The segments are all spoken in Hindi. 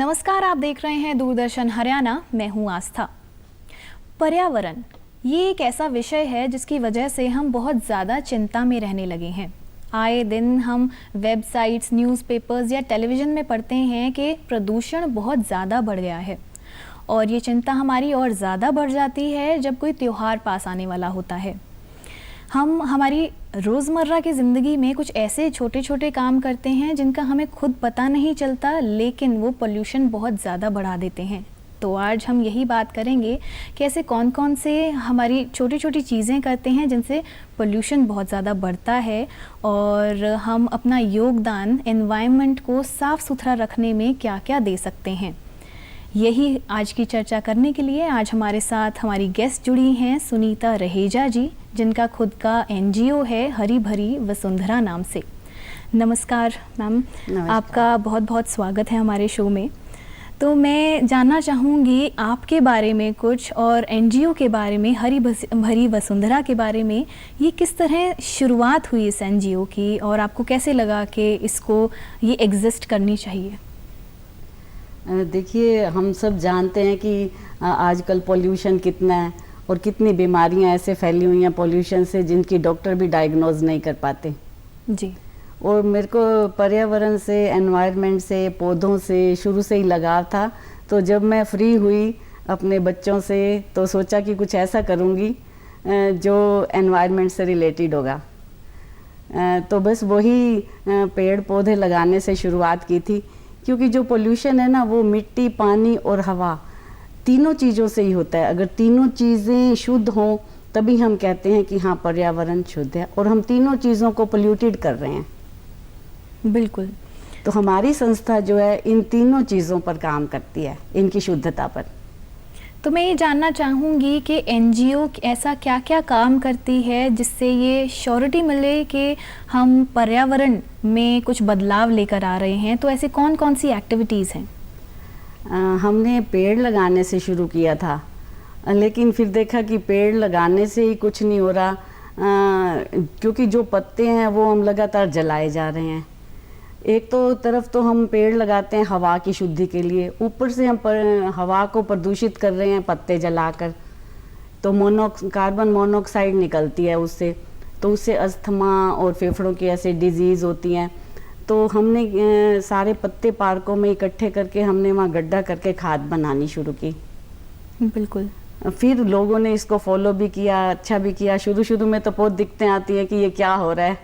नमस्कार, आप देख रहे हैं दूरदर्शन हरियाणा। मैं हूं आस्था। पर्यावरण ये एक ऐसा विषय है जिसकी वजह से हम बहुत ज़्यादा चिंता में रहने लगे हैं। आए दिन हम वेबसाइट्स, न्यूज़पेपर्स या टेलीविज़न में पढ़ते हैं कि प्रदूषण बहुत ज़्यादा बढ़ गया है और ये चिंता हमारी और ज़्यादा बढ़ जाती है जब कोई त्यौहार पास आने वाला होता है। हम हमारी रोज़मर्रा की ज़िंदगी में कुछ ऐसे छोटे छोटे काम करते हैं जिनका हमें खुद पता नहीं चलता, लेकिन वो पोल्यूशन बहुत ज़्यादा बढ़ा देते हैं। तो आज हम यही बात करेंगे कि ऐसे कौन कौन से हमारी छोटी छोटी चीज़ें करते हैं जिनसे पोल्यूशन बहुत ज़्यादा बढ़ता है और हम अपना योगदान एनवायरनमेंट को साफ़ सुथरा रखने में क्या क्या दे सकते हैं। यही आज की चर्चा करने के लिए आज हमारे साथ हमारी गेस्ट जुड़ी हैं सुनीता रहेजा जी, जिनका खुद का एनजीओ है हरी भरी वसुंधरा नाम से। नमस्कार मैम, आपका बहुत बहुत स्वागत है हमारे शो में। तो मैं जानना चाहूँगी आपके बारे में कुछ और एनजीओ के बारे में, हरी भरी वसुंधरा के बारे में। ये किस तरह शुरुआत हुई इस एनजीओ की और आपको कैसे लगा कि इसको ये एग्जिस्ट करनी चाहिए? देखिए, हम सब जानते हैं कि आजकल पोल्यूशन कितना है और कितनी बीमारियां ऐसे फैली हुई हैं पोल्यूशन से जिनकी डॉक्टर भी डायग्नोज नहीं कर पाते जी। और मेरे को पर्यावरण से, एनवायरनमेंट से, पौधों से शुरू से ही लगाव था। तो जब मैं फ्री हुई अपने बच्चों से तो सोचा कि कुछ ऐसा करूँगी जो एनवायरनमेंट से रिलेटेड होगा। तो बस वही पेड़ पौधे लगाने से शुरुआत की थी, क्योंकि जो पोल्यूशन है ना, वो मिट्टी, पानी और हवा, तीनों चीज़ों से ही होता है। अगर तीनों चीज़ें शुद्ध हों तभी हम कहते हैं कि हाँ, पर्यावरण शुद्ध है, और हम तीनों चीज़ों को पोल्यूटेड कर रहे हैं। बिल्कुल। तो हमारी संस्था जो है इन तीनों चीज़ों पर काम करती है, इनकी शुद्धता पर। तो मैं ये जानना चाहूँगी कि एनजीओ ऐसा क्या क्या काम करती है जिससे ये श्योरिटी मिले कि हम पर्यावरण में कुछ बदलाव लेकर आ रहे हैं। तो ऐसे कौन कौन सी एक्टिविटीज़ हैं? हमने पेड़ लगाने से शुरू किया था, लेकिन फिर देखा कि पेड़ लगाने से ही कुछ नहीं हो रहा, क्योंकि जो पत्ते हैं वो हम लगातार जलाए जा रहे हैं। एक तो तरफ तो हम पेड़ लगाते हैं हवा की शुद्धि के लिए, ऊपर से हम हवा को प्रदूषित कर रहे हैं पत्ते जलाकर। तो कार्बन मोनोऑक्साइड निकलती है उससे, तो उससे अस्थमा और फेफड़ों की ऐसे डिजीज़ होती हैं। तो हमने सारे पत्ते पार्कों में इकट्ठे करके हमने वहाँ गड्ढा करके खाद बनानी शुरू की। बिल्कुल। फिर लोगों ने इसको फॉलो भी किया, अच्छा भी किया। शुरू शुरू में तो बहुत दिक्कतें आती हैं कि ये क्या हो रहा है,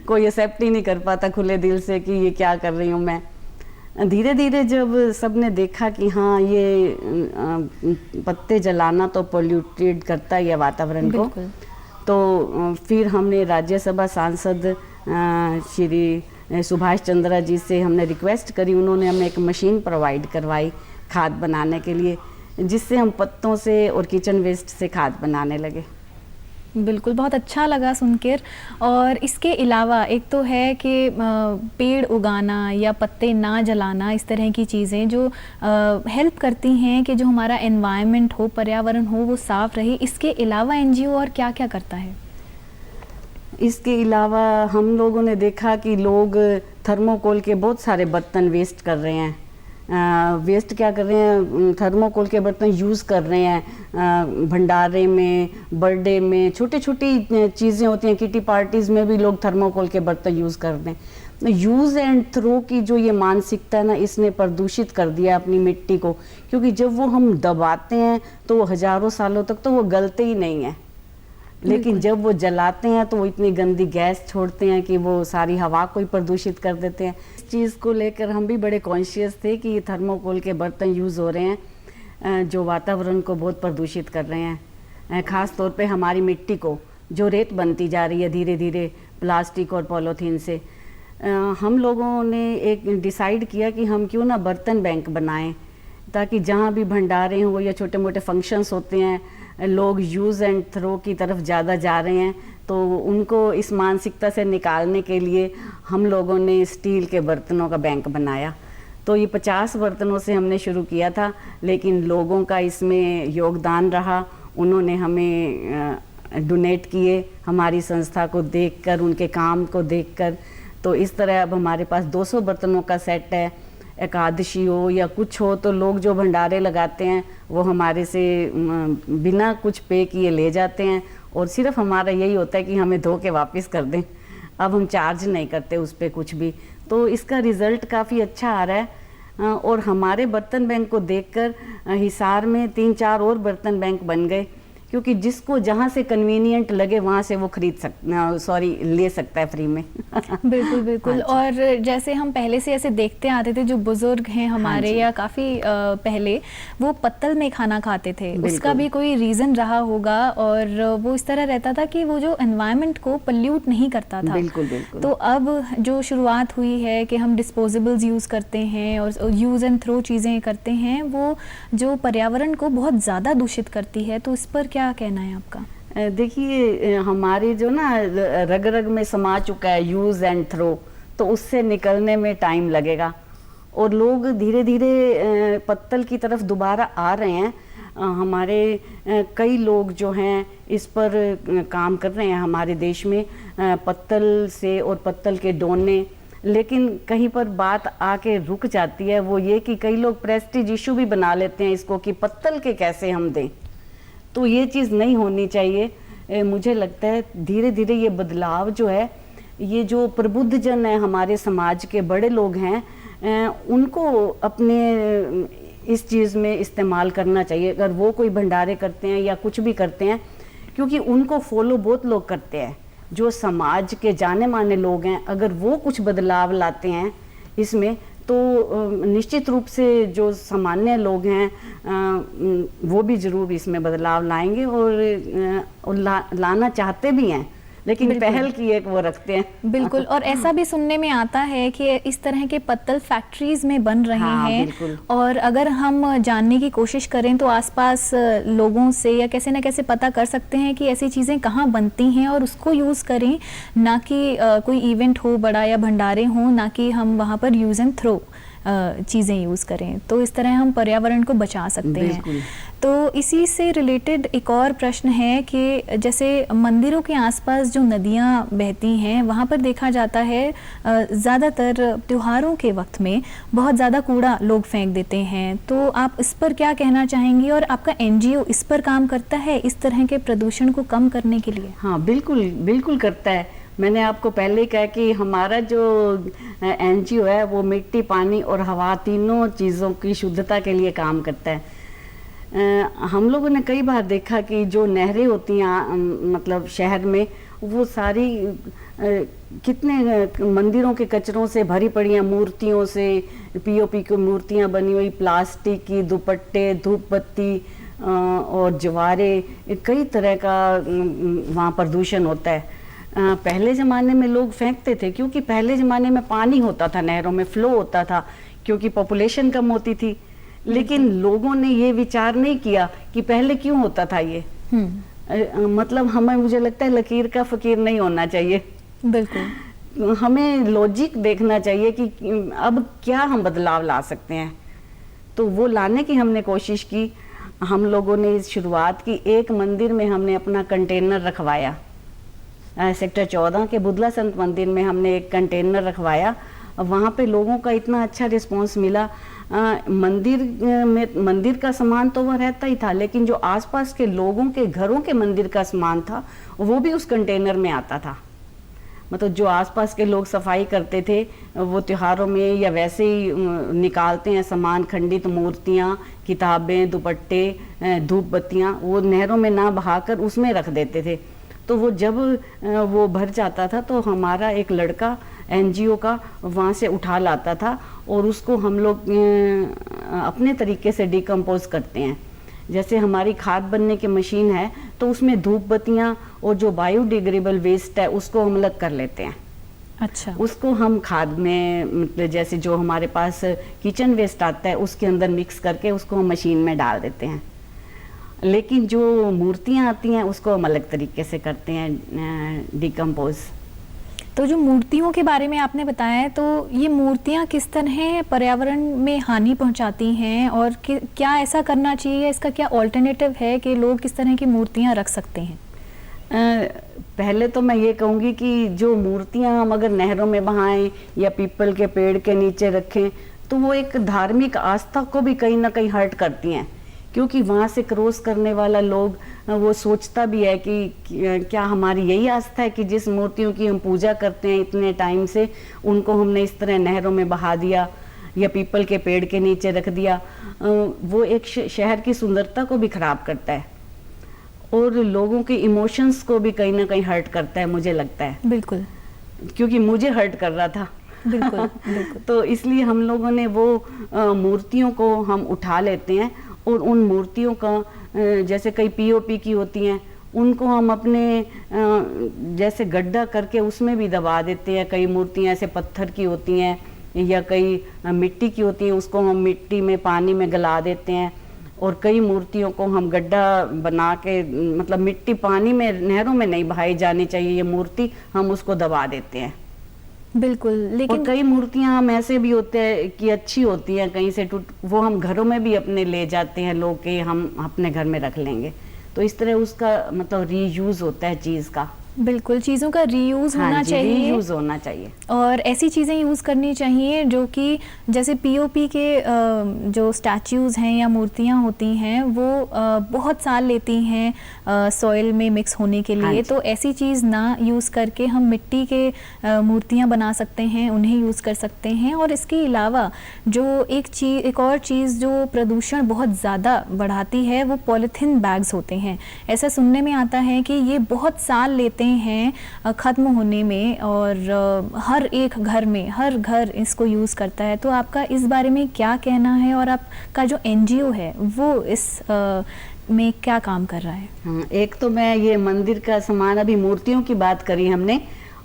कोई एक्सेप्ट ही नहीं कर पाता खुले दिल से कि ये क्या कर रही हूँ मैं। धीरे धीरे जब सबने देखा कि हाँ, ये पत्ते जलाना तो पोल्यूटेड करता है वातावरण को, तो फिर हमने राज्यसभा सांसद श्री सुभाष चंद्रा जी से हमने रिक्वेस्ट करी। उन्होंने हमें एक मशीन प्रोवाइड करवाई खाद बनाने के लिए, जिससे हम पत्तों से और किचन वेस्ट से खाद बनाने लगे। बिल्कुल, बहुत अच्छा लगा सुनकर। और इसके अलावा एक तो है कि पेड़ उगाना या पत्ते ना जलाना, इस तरह की चीज़ें जो हेल्प करती हैं कि जो हमारा एनवायरनमेंट हो, पर्यावरण हो, वो साफ़ रहे। इसके अलावा एनजीओ और क्या क्या करता है? इसके अलावा हम लोगों ने देखा कि लोग थर्मोकोल के बहुत सारे बर्तन वेस्ट कर रहे हैं। वेस्ट क्या कर रहे हैं, थर्मोकोल के बर्तन यूज़ कर रहे हैं भंडारे में, बर्थडे में, छोटी छोटी चीज़ें होती हैं, किटी पार्टीज़ में भी लोग थर्मोकोल के बर्तन यूज़ कर रहे हैं। यूज़ एंड थ्रो की जो ये मानसिकता है ना, इसने प्रदूषित कर दिया अपनी मिट्टी को, क्योंकि जब वो हम दबाते हैं तो हज़ारों सालों तक तो वो गलते ही नहीं है, लेकिन जब वो जलाते हैं तो वो इतनी गंदी गैस छोड़ते हैं कि वो सारी हवा को ही प्रदूषित कर देते हैं। इस चीज़ को लेकर हम भी बड़े कॉन्शियस थे कि ये थर्मोकोल के बर्तन यूज़ हो रहे हैं जो वातावरण को बहुत प्रदूषित कर रहे हैं। ख़ास तौर पे हमारी मिट्टी को, जो रेत बनती जा रही है धीरे धीरे प्लास्टिक और पॉलीथीन से। हम लोगों ने एक डिसाइड किया कि हम क्यों ना बर्तन बैंक बनाएं, ताकि जहाँ भी भंडारे हों या छोटे मोटे फंक्शंस होते हैं, लोग यूज़ एंड थ्रो की तरफ ज़्यादा जा रहे हैं, तो उनको इस मानसिकता से निकालने के लिए हम लोगों ने स्टील के बर्तनों का बैंक बनाया। तो ये 50 बर्तनों से हमने शुरू किया था, लेकिन लोगों का इसमें योगदान रहा। उन्होंने हमें डोनेट किए हमारी संस्था को देखकर, उनके काम को देखकर। तो इस तरह अब हमारे पास 200 बर्तनों का सेट है। एकादशी हो या कुछ हो तो लोग जो भंडारे लगाते हैं वो हमारे से बिना कुछ पे किए ले जाते हैं, और सिर्फ हमारा यही होता है कि हमें धो के वापस कर दें। अब हम चार्ज नहीं करते उस पर कुछ भी, तो इसका रिज़ल्ट काफ़ी अच्छा आ रहा है। और हमारे बर्तन बैंक को देखकर हिसार में 3-4 और बर्तन बैंक बन गए, क्योंकि जिसको जहाँ से कन्वीनियंट लगे वहाँ से वो ले सकता है फ्री में। बिल्कुल बिल्कुल। और जैसे हम पहले से ऐसे देखते आते थे, जो बुजुर्ग हैं हमारे या काफ़ी पहले, वो पत्तल में खाना खाते थे, उसका भी कोई रीज़न रहा होगा, और वो इस तरह रहता था कि वो जो एनवायरनमेंट को पल्यूट नहीं करता था। बिल्कुल बिल्कुल। तो अब जो शुरुआत हुई है कि हम डिस्पोजेबल्स यूज़ करते हैं और यूज़ एंड थ्रो चीज़ें करते हैं, वो जो पर्यावरण को बहुत ज़्यादा दूषित करती है, तो इस पर क्या कहना है आपका? देखिए, हमारी जो ना रग रग में समा चुका है यूज़ एंड थ्रो, तो उससे निकलने में टाइम लगेगा, और लोग धीरे धीरे पत्तल की तरफ दोबारा आ रहे हैं। हमारे कई लोग जो हैं इस पर काम कर रहे हैं हमारे देश में, पत्तल से और पत्तल के डोने। लेकिन कहीं पर बात आके रुक जाती है, वो ये कि कई लोग प्रेस्टीज इशू भी बना लेते हैं इसको कि पत्तल के कैसे हम दें। तो ये चीज़ नहीं होनी चाहिए। मुझे लगता है धीरे धीरे ये बदलाव जो है, ये जो प्रबुद्ध जन है हमारे समाज के बड़े लोग हैं, उनको अपने इस चीज़ में इस्तेमाल करना चाहिए। अगर वो कोई भंडारे करते हैं या कुछ भी करते हैं, क्योंकि उनको फॉलो बहुत लोग करते हैं, जो समाज के जाने माने लोग हैं, अगर वो कुछ बदलाव लाते हैं इसमें, तो निश्चित रूप से जो सामान्य लोग हैं वो भी जरूर इसमें बदलाव लाएंगे, और लाना चाहते भी हैं, लेकिन पहल की एक वो रखते हैं। बिल्कुल। और ऐसा भी सुनने में आता है कि इस तरह के पत्तल फैक्ट्रीज में बन रहे हैं, और अगर हम जानने की कोशिश करें तो आसपास लोगों से या कैसे न कैसे पता कर सकते हैं कि ऐसी चीज़ें कहाँ बनती हैं, और उसको यूज़ करें, ना कि कोई इवेंट हो बड़ा या भंडारे हों, ना कि हम वहाँ पर यूज़ एंड थ्रो चीज़ें यूज़ करें। तो इस तरह हम पर्यावरण को बचा सकते हैं। तो इसी से रिलेटेड एक और प्रश्न है कि जैसे मंदिरों के आसपास जो नदियाँ बहती हैं, वहाँ पर देखा जाता है ज़्यादातर त्योहारों के वक्त में बहुत ज़्यादा कूड़ा लोग फेंक देते हैं। तो आप इस पर क्या कहना चाहेंगी, और आपका एनजीओ इस पर काम करता है इस तरह के प्रदूषण को कम करने के लिए? हाँ, बिल्कुल बिल्कुल करता है। मैंने आपको पहले ही कहा कि हमारा जो एनजीओ है वो मिट्टी, पानी और हवा तीनों चीज़ों की शुद्धता के लिए काम करता है। हम लोगों ने कई बार देखा कि जो नहरें होती हैं मतलब शहर में, वो सारी कितने मंदिरों के कचरों से भरी पड़ी हैं, मूर्तियों से, पीओपी की मूर्तियाँ बनी हुई, प्लास्टिक की, दुपट्टे, धूप बत्ती और जवारे, कई तरह का वहाँ प्रदूषण होता है। पहले ज़माने में लोग फेंकते थे, क्योंकि पहले ज़माने में पानी होता था, नहरों में फ्लो होता था, क्योंकि पॉपुलेशन कम होती थी। लेकिन लोगों ने ये विचार नहीं किया कि पहले क्यों होता था ये। मतलब मुझे लगता है लकीर का फकीर नहीं होना चाहिए। बिल्कुल, हमें लॉजिक देखना चाहिए कि अब क्या हम बदलाव ला सकते हैं, तो वो लाने की हमने कोशिश की। हम लोगों ने इस शुरुआत की, एक मंदिर में हमने अपना कंटेनर रखवाया, सेक्टर 14 के बुधला संत मंदिर में हमने एक कंटेनर रखवाया। वहाँ पे लोगों का इतना अच्छा रिस्पांस मिला। मंदिर का सामान तो वह रहता ही था, लेकिन जो आसपास के लोगों के घरों के मंदिर का सामान था वो भी उस कंटेनर में आता था। मतलब जो आसपास के लोग सफाई करते थे, वो त्योहारों में या वैसे ही निकालते हैं सामान, खंडित मूर्तियाँ, किताबें, दुपट्टे, धूप बत्तियाँ, वो नहरों में ना बहाकर उसमें रख देते थे। तो वो जब वो भर जाता था तो हमारा एक लड़का एनजीओ का वहाँ से उठा लाता था, और उसको हम लोग अपने तरीके से डिकम्पोज करते हैं। जैसे हमारी खाद बनने की मशीन है, तो उसमें धूप बत्तियाँ और जो बायोडिग्रेडेबल वेस्ट है उसको हम अलग कर लेते हैं। अच्छा। उसको हम खाद में, मतलब जैसे जो हमारे पास किचन वेस्ट आता है उसके अंदर मिक्स करके उसको हम मशीन में डाल देते हैं। लेकिन जो मूर्तियाँ आती हैं उसको हम अलग तरीके से करते हैं डिकम्पोज। तो जो मूर्तियों के बारे में आपने बताया है, तो ये मूर्तियाँ किस तरह पर्यावरण में हानि पहुंचाती हैं, और क्या ऐसा करना चाहिए, इसका क्या ऑल्टरनेटिव है कि लोग किस तरह की मूर्तियाँ रख सकते हैं? पहले तो मैं ये कहूँगी कि जो मूर्तियाँ हम अगर नहरों में बहाएं या पीपल के पेड़ के नीचे रखें, तो वो एक धार्मिक आस्था को भी कहीं ना कहीं हर्ट करती हैं, क्योंकि वहाँ से क्रॉस करने वाला लोग वो सोचता भी है कि क्या हमारी यही आस्था है कि जिस मूर्तियों की हम पूजा करते हैं इतने टाइम से, उनको हमने इस तरह नहरों में बहा दिया या पीपल के पेड़ के नीचे रख दिया। वो एक शहर की सुंदरता को भी खराब करता है और लोगों के इमोशंस को भी कहीं ना कहीं हर्ट करता है, मुझे लगता है। बिल्कुल, क्योंकि मुझे हर्ट कर रहा था। बिल्कुल बिल्कुल। तो इसलिए हम लोगों ने वो मूर्तियों को हम उठा लेते हैं और उन मूर्तियों का जैसे कई पीओपी की होती हैं, उनको हम अपने जैसे गड्ढा करके उसमें भी दबा देते हैं। कई मूर्तियाँ ऐसे पत्थर की होती हैं या कई मिट्टी की होती हैं, उसको हम मिट्टी में पानी में गला देते हैं। और कई मूर्तियों को हम गड्ढा बना के, मतलब मिट्टी पानी में नहरों में नहीं बहाई जानी चाहिए ये मूर्ति, हम उसको दबा देते हैं। बिल्कुल, लेकिन और कई मूर्तियां हम ऐसे भी होते हैं कि अच्छी होती हैं, कहीं से टूट, वो हम घरों में भी अपने ले जाते हैं लोग के, हम अपने घर में रख लेंगे। तो इस तरह उसका मतलब रीयूज होता है चीज़ का। बिल्कुल, चीज़ों का रीयूज़ होना चाहिए, रीयूज होना चाहिए और ऐसी चीज़ें यूज़ करनी चाहिए जो कि जैसे पीओपी के जो स्टैच्यूज़ हैं या मूर्तियाँ होती हैं वो बहुत साल लेती हैं सॉइल में मिक्स होने के लिए। तो ऐसी चीज़ ना यूज़ करके हम मिट्टी के मूर्तियाँ बना सकते हैं, उन्हें यूज़ कर सकते हैं। और इसके अलावा जो एक और चीज़ जो प्रदूषण बहुत ज़्यादा बढ़ाती है वो पॉलीथीन बैग्स होते हैं। ऐसा सुनने में आता है कि ये बहुत साल लेते हैं ख़त्म होने में और हर एक घर में, हर घर इसको यूज़ करता है। तो आपका इस बारे में क्या कहना है और आपका जो एनजीओ है वो इस में क्या काम कर रहा है? एक तो मैं ये मंदिर का सामान, अभी मूर्तियों की बात करी हमने,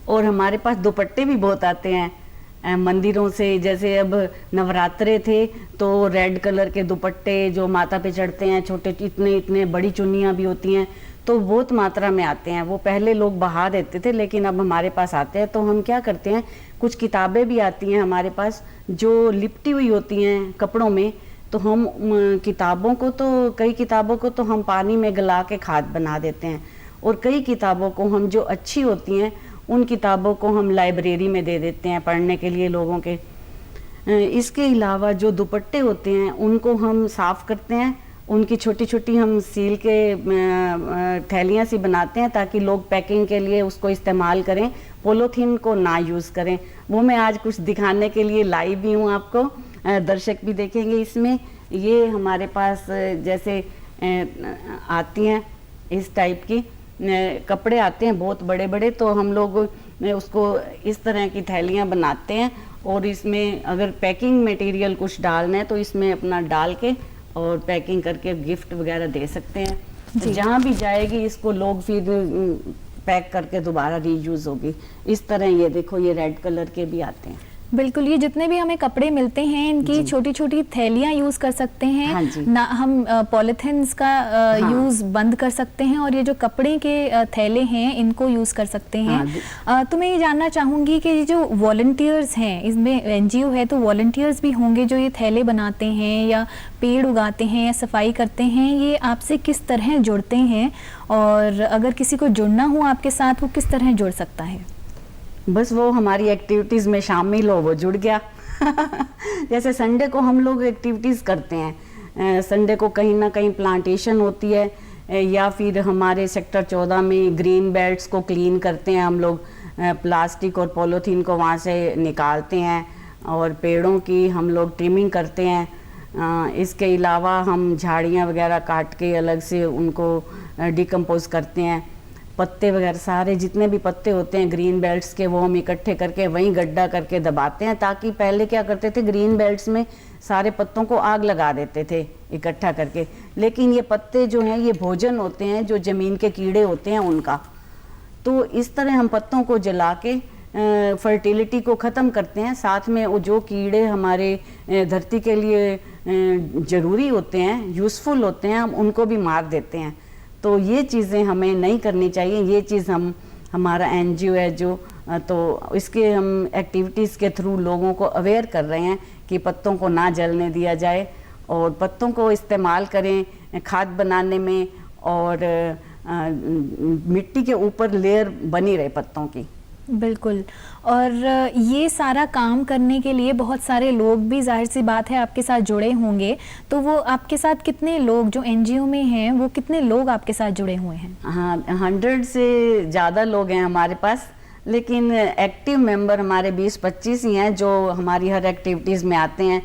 और हमारे पास दुपट्टे भी बहुत आते हैं मंदिरों से। जैसे अब नवरात्रे थे तो रेड कलर के दुपट्टे जो माता पे चढ़ते हैं, छोटे इतने इतने बड़ी चुन्नियाँ भी होती हैं, तो बहुत मात्रा में आते हैं। वो पहले लोग बहा देते थे लेकिन अब हमारे पास आते हैं। तो हम क्या करते हैं, कुछ किताबें भी आती हैं हमारे पास जो लिपटी हुई होती हैं कपड़ों में, तो हम किताबों को, तो कई किताबों को तो हम पानी में गला के खाद बना देते हैं, और कई किताबों को हम जो अच्छी होती हैं उन किताबों को हम लाइब्रेरी में दे देते हैं पढ़ने के लिए लोगों के। इसके अलावा जो दुपट्टे होते हैं उनको हम साफ़ करते हैं, उनकी छोटी छोटी हम सील के थैलियाँ सी बनाते हैं ताकि लोग पैकिंग के लिए उसको इस्तेमाल करें, पॉलीथीन को ना यूज़ करें। वो मैं आज कुछ दिखाने के लिए लाई भी हूँ आपको, दर्शक भी देखेंगे इसमें। ये हमारे पास जैसे आती हैं इस टाइप की कपड़े आते हैं बहुत बड़े बड़े, तो हम लोग उसको इस तरह की थैलियाँ बनाते हैं और इसमें अगर पैकिंग मटेरियल कुछ डालना है तो इसमें अपना डाल के और पैकिंग करके गिफ्ट वगैरह दे सकते हैं। जहाँ भी जाएगी इसको लोग फिर पैक करके दोबारा रीयूज होगी। इस तरह ये देखो, ये रेड कलर के भी आते हैं। बिल्कुल, ये जितने भी हमें कपड़े मिलते हैं इनकी छोटी छोटी थैलियाँ यूज़ कर सकते हैं। हाँ ना हम पॉलीथिन्स का यूज़ बंद कर सकते हैं और ये जो कपड़े के थैले हैं इनको यूज़ कर सकते हैं। तो मैं ये जानना चाहूँगी कि ये जो वॉलंटियर्स हैं, इसमें एनजीओ है तो वॉलंटियर्स भी होंगे जो ये थैले बनाते हैं या पेड़ उगाते हैं या सफाई करते हैं, ये आपसे किस तरह जुड़ते हैं? और अगर किसी को जुड़ना हो आपके साथ, वो किस तरह जुड़ सकता है? बस वो हमारी एक्टिविटीज़ में शामिल हो, वो जुड़ गया। जैसे संडे को हम लोग एक्टिविटीज़ करते हैं, संडे को कहीं ना कहीं प्लांटेशन होती है या फिर हमारे सेक्टर 14 में ग्रीन बेल्ट्स को क्लीन करते हैं हम लोग, प्लास्टिक और पॉलीथीन को वहाँ से निकालते हैं और पेड़ों की हम लोग ट्रिमिंग करते हैं। इसके अलावा हम झाड़ियाँ वगैरह काट के अलग से उनको डिकम्पोज करते हैं। पत्ते वगैरह सारे जितने भी पत्ते होते हैं ग्रीन बेल्ट्स के, वो हम इकट्ठे करके वहीं गड्ढा करके दबाते हैं, ताकि पहले क्या करते थे ग्रीन बेल्ट्स में सारे पत्तों को आग लगा देते थे इकट्ठा करके, लेकिन ये पत्ते जो हैं ये भोजन होते हैं जो ज़मीन के कीड़े होते हैं उनका। तो इस तरह हम पत्तों को जला के फर्टिलिटी को ख़त्म करते हैं, साथ में वो जो कीड़े हमारे धरती के लिए ज़रूरी होते हैं, यूज़फुल होते हैं, हम उनको भी मार देते हैं। तो ये चीज़ें हमें नहीं करनी चाहिए। ये चीज़ हमारा एनजीओ है जो, तो इसके हम एक्टिविटीज़ के थ्रू लोगों को अवेयर कर रहे हैं कि पत्तों को ना जलने दिया जाए और पत्तों को इस्तेमाल करें खाद बनाने में, और मिट्टी के ऊपर लेयर बनी रहे पत्तों की। बिल्कुल। और ये सारा काम करने के लिए बहुत सारे लोग भी, जाहिर सी बात है, आपके साथ जुड़े होंगे। तो वो आपके साथ कितने लोग जो एनजीओ में हैं, वो कितने लोग आपके साथ जुड़े हुए हैं? हाँ, 100 से ज़्यादा लोग हैं हमारे पास, लेकिन एक्टिव मेंबर हमारे 20-25 ही हैं जो हमारी हर एक्टिविटीज़ में आते हैं।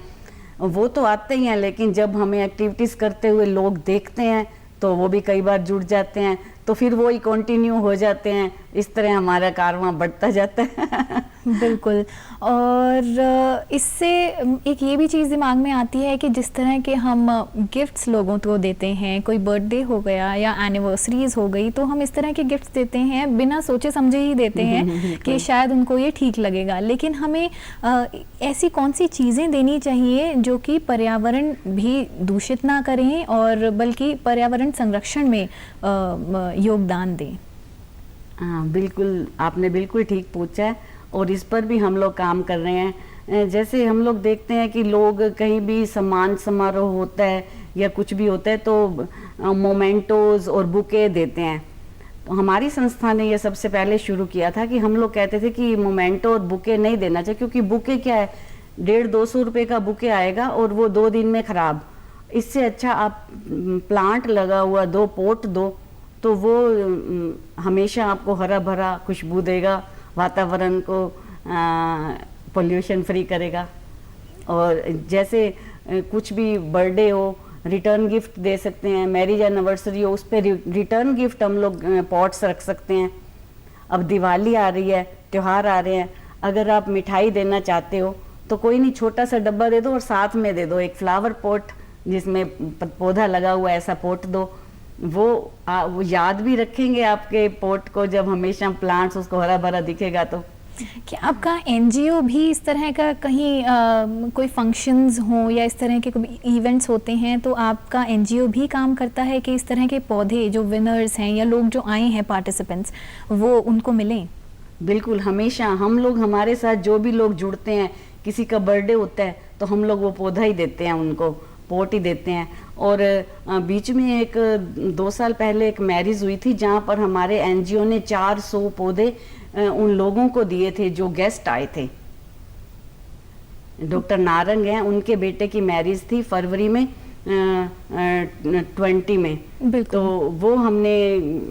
वो तो आते ही हैं, लेकिन जब हमें एक्टिविटीज़ करते हुए लोग देखते हैं तो वो भी कई बार जुड़ जाते हैं, तो फिर वो ही कंटिन्यू हो जाते हैं। इस तरह हमारा कारवां बढ़ता जाता है। बिल्कुल। और इससे एक ये भी चीज़ दिमाग में आती है कि जिस तरह के हम गिफ्ट्स लोगों को देते हैं, कोई बर्थडे हो गया या एनिवर्सरीज हो गई, तो हम इस तरह के गिफ्ट्स देते हैं, बिना सोचे समझे ही देते हैं कि शायद उनको ये ठीक लगेगा। लेकिन हमें ऐसी कौन सी चीज़ें देनी चाहिए जो कि पर्यावरण भी दूषित ना करें और बल्कि पर्यावरण संरक्षण में योगदान दें? हाँ, बिल्कुल, आपने बिल्कुल ठीक पूछा है और इस पर भी हम लोग काम कर रहे हैं। जैसे हम लोग देखते हैं कि लोग कहीं भी सम्मान समारोह होता है या कुछ भी होता है तो मोमेंटोज और बुके देते हैं। तो हमारी संस्था ने ये सबसे पहले शुरू किया था कि हम लोग कहते थे कि मोमेंटो और बुके नहीं देना चाहिए, क्योंकि बुके क्या है, 150-200 रुपये का बुके आएगा और वो 2 दिन में ख़राब। इससे अच्छा आप प्लांट लगा हुआ 2 पोट दो, तो वो हमेशा आपको हरा भरा खुशबू देगा, वातावरण को पोल्यूशन फ्री करेगा। और जैसे कुछ भी बर्थडे हो, रिटर्न गिफ्ट दे सकते हैं, मैरिज एनिवर्सरी हो, उस पर रिटर्न गिफ्ट हम लोग पॉट्स रख सकते हैं। अब दिवाली आ रही है, त्यौहार आ रहे हैं, अगर आप मिठाई देना चाहते हो तो कोई नहीं, छोटा सा डब्बा दे दो और साथ में दे दो एक फ्लावर पॉट जिसमें पौधा लगा हुआ है, ऐसा पॉट दो। वो याद भी रखेंगे आपके पॉट को, जब हमेशा प्लांट्स उसको हरा भरा दिखेगा। तो क्या आपका एनजीओ भी इस तरह का कहीं कोई फंक्शंस हो या इस तरह के कोई इवेंट्स होते हैं तो आपका एनजीओ भी काम करता है कि इस तरह के पौधे जो विनर्स हैं या लोग जो आए हैं पार्टिसिपेंट्स, वो उनको मिलें? बिल्कुल, हमेशा हम लोग, हमारे साथ जो भी लोग जुड़ते हैं, किसी का बर्थडे होता है तो हम लोग वो पौधा ही देते हैं, उनको पोट ही देते हैं। और बीच में 2 साल पहले एक मैरिज हुई थी जहाँ पर हमारे एनजीओ ने 400 पौधे उन लोगों को दिए थे जो गेस्ट आए थे। डॉक्टर नारंग हैं, उनके बेटे की मैरिज थी फरवरी में 20 में। तो वो हमने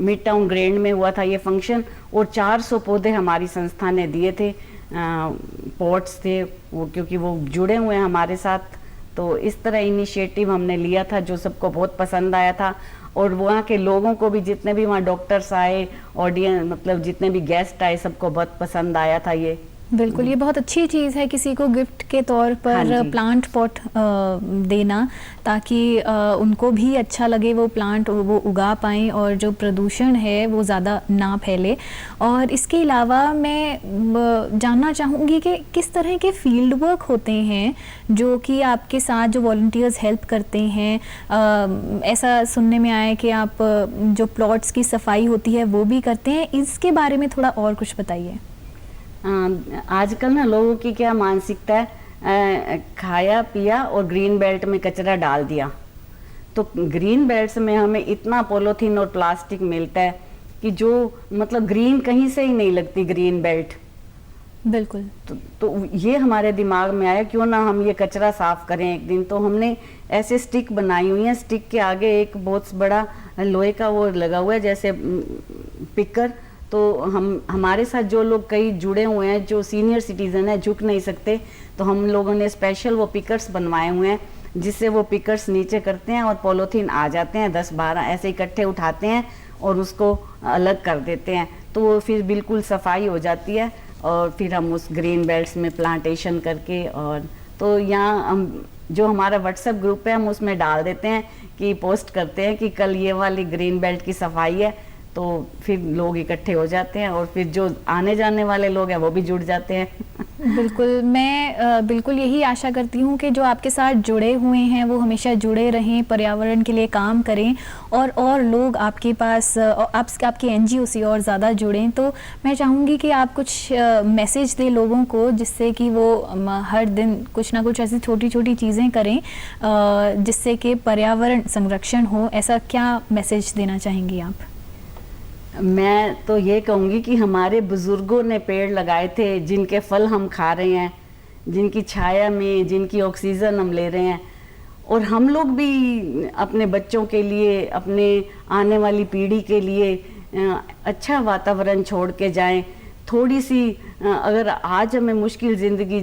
मिड टाउन ग्रैंड में हुआ था ये फंक्शन, और 400 पौधे हमारी संस्था ने दिए थे, पॉट्स थे वो, क्योंकि वो जुड़े हुए हैं हमारे साथ। तो इस तरह इनिशिएटिव हमने लिया था जो सबको बहुत पसंद आया था। और वहाँ के लोगों को भी, जितने भी वहाँ डॉक्टर्स आए, ऑडियंस, मतलब जितने भी गेस्ट आए, सबको बहुत पसंद आया था ये। बिल्कुल, ये बहुत अच्छी चीज़ है किसी को गिफ्ट के तौर पर प्लांट पॉट देना, ताकि उनको भी अच्छा लगे, वो प्लांट वो उगा पाएँ और जो प्रदूषण है वो ज़्यादा ना फैले। और इसके अलावा मैं जानना चाहूँगी कि किस तरह के फील्ड वर्क होते हैं जो कि आपके साथ जो वॉलंटियर्स हेल्प करते हैं। ऐसा सुनने में आया कि आप जो प्लॉट्स की सफाई होती है वो भी करते हैं, इसके बारे में थोड़ा और कुछ बताइए। आजकल ना लोगों की क्या मानसिकता है, खाया पिया और ग्रीन बेल्ट में कचरा डाल दिया। तो ग्रीन बेल्ट्स में हमें इतना पॉलीथीन और प्लास्टिक मिलता है कि जो मतलब ग्रीन कहीं से ही नहीं लगती ग्रीन बेल्ट। बिल्कुल। तो ये हमारे दिमाग में आया, क्यों ना हम ये कचरा साफ करें एक दिन। तो हमने ऐसे स्टिक बनाई हुई हैं, स्टिक के आगे एक बहुत बड़ा लोहे का वो लगा हुआ है जैसे पिकर। तो हमारे साथ जो लोग कई जुड़े हुए हैं, जो सीनियर सिटीजन है, झुक नहीं सकते, तो हम लोगों ने स्पेशल वो पिकर्स बनवाए हुए हैं, जिससे वो पिकर्स नीचे करते हैं और पॉलीथीन आ जाते हैं 10-12 ऐसे इकट्ठे उठाते हैं और उसको अलग कर देते हैं। तो वो फिर बिल्कुल सफाई हो जाती है और फिर हम उस ग्रीन बेल्ट्स में प्लांटेशन करके, और तो यहाँ हम जो हमारा व्हाट्सएप ग्रुप है हम उसमें डाल देते हैं कि पोस्ट करते हैं कि कल ये वाली ग्रीन बेल्ट की सफाई है। तो फिर लोग इकट्ठे हो जाते हैं और फिर जो आने जाने वाले लोग हैं वो भी जुड़ जाते हैं। बिल्कुल, मैं बिल्कुल यही आशा करती हूँ कि जो आपके साथ जुड़े हुए हैं वो हमेशा जुड़े रहें, पर्यावरण के लिए काम करें और लोग आपके पास आपके एनजीओ से और ज़्यादा जुड़ें। तो मैं चाहूँगी कि आप कुछ मैसेज दें लोगों को, जिससे कि वो हर दिन कुछ ना कुछ ऐसी छोटी छोटी चीज़ें करें जिससे कि पर्यावरण संरक्षण हो। ऐसा क्या मैसेज देना चाहेंगी आप? मैं तो ये कहूँगी कि हमारे बुजुर्गों ने पेड़ लगाए थे जिनके फल हम खा रहे हैं, जिनकी छाया में, जिनकी ऑक्सीजन हम ले रहे हैं, और हम लोग भी अपने बच्चों के लिए, अपने आने वाली पीढ़ी के लिए अच्छा वातावरण छोड़ के जाएं। थोड़ी सी अगर आज हमें मुश्किल ज़िंदगी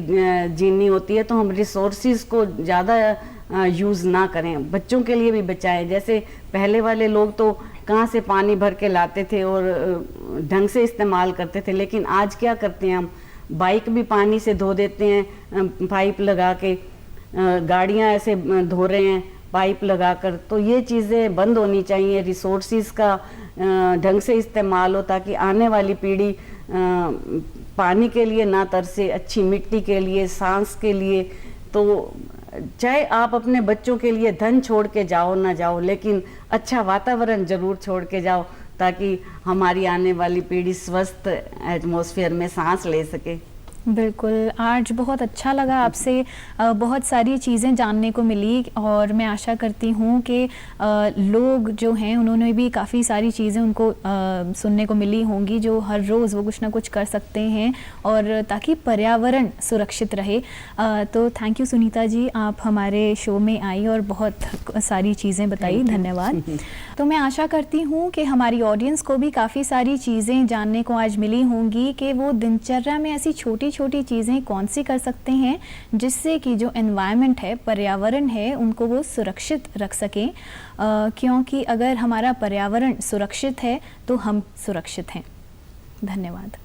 जीनी होती है तो हम रिसोर्सेज को ज़्यादा यूज़ ना करें, बच्चों के लिए भी बचाएं। जैसे पहले वाले लोग तो कहाँ से पानी भर के लाते थे और ढंग से इस्तेमाल करते थे, लेकिन आज क्या करते हैं हम, बाइक भी पानी से धो देते हैं पाइप लगा के, गाड़ियाँ ऐसे धो रहे हैं पाइप लगाकर। तो ये चीज़ें बंद होनी चाहिए, रिसोर्सेज का ढंग से इस्तेमाल हो ताकि आने वाली पीढ़ी पानी के लिए ना तरसे, अच्छी मिट्टी के लिए, सांस के लिए। तो चाहे आप अपने बच्चों के लिए धन छोड़ के जाओ ना जाओ, लेकिन अच्छा वातावरण ज़रूर छोड़ के जाओ ताकि हमारी आने वाली पीढ़ी स्वस्थ एटमॉस्फेयर में सांस ले सके। बिल्कुल, आज बहुत अच्छा लगा आपसे, बहुत सारी चीज़ें जानने को मिली और मैं आशा करती हूँ कि लोग जो हैं उन्होंने भी काफ़ी सारी चीज़ें उनको सुनने को मिली होंगी जो हर रोज़ वो कुछ ना कुछ कर सकते हैं और ताकि पर्यावरण सुरक्षित रहे। तो थैंक यू सुनीता जी, आप हमारे शो में आई और बहुत सारी चीज़ें बताई, धन्यवाद। तो मैं आशा करती हूँ कि हमारी ऑडियंस को भी काफ़ी सारी चीज़ें जानने को आज मिली होंगी कि वो दिनचर्या में ऐसी छोटी छोटी चीज़ें कौन सी कर सकते हैं जिससे कि जो एनवायरनमेंट है, पर्यावरण है, उनको वो सुरक्षित रख सकें, क्योंकि अगर हमारा पर्यावरण सुरक्षित है तो हम सुरक्षित हैं। धन्यवाद।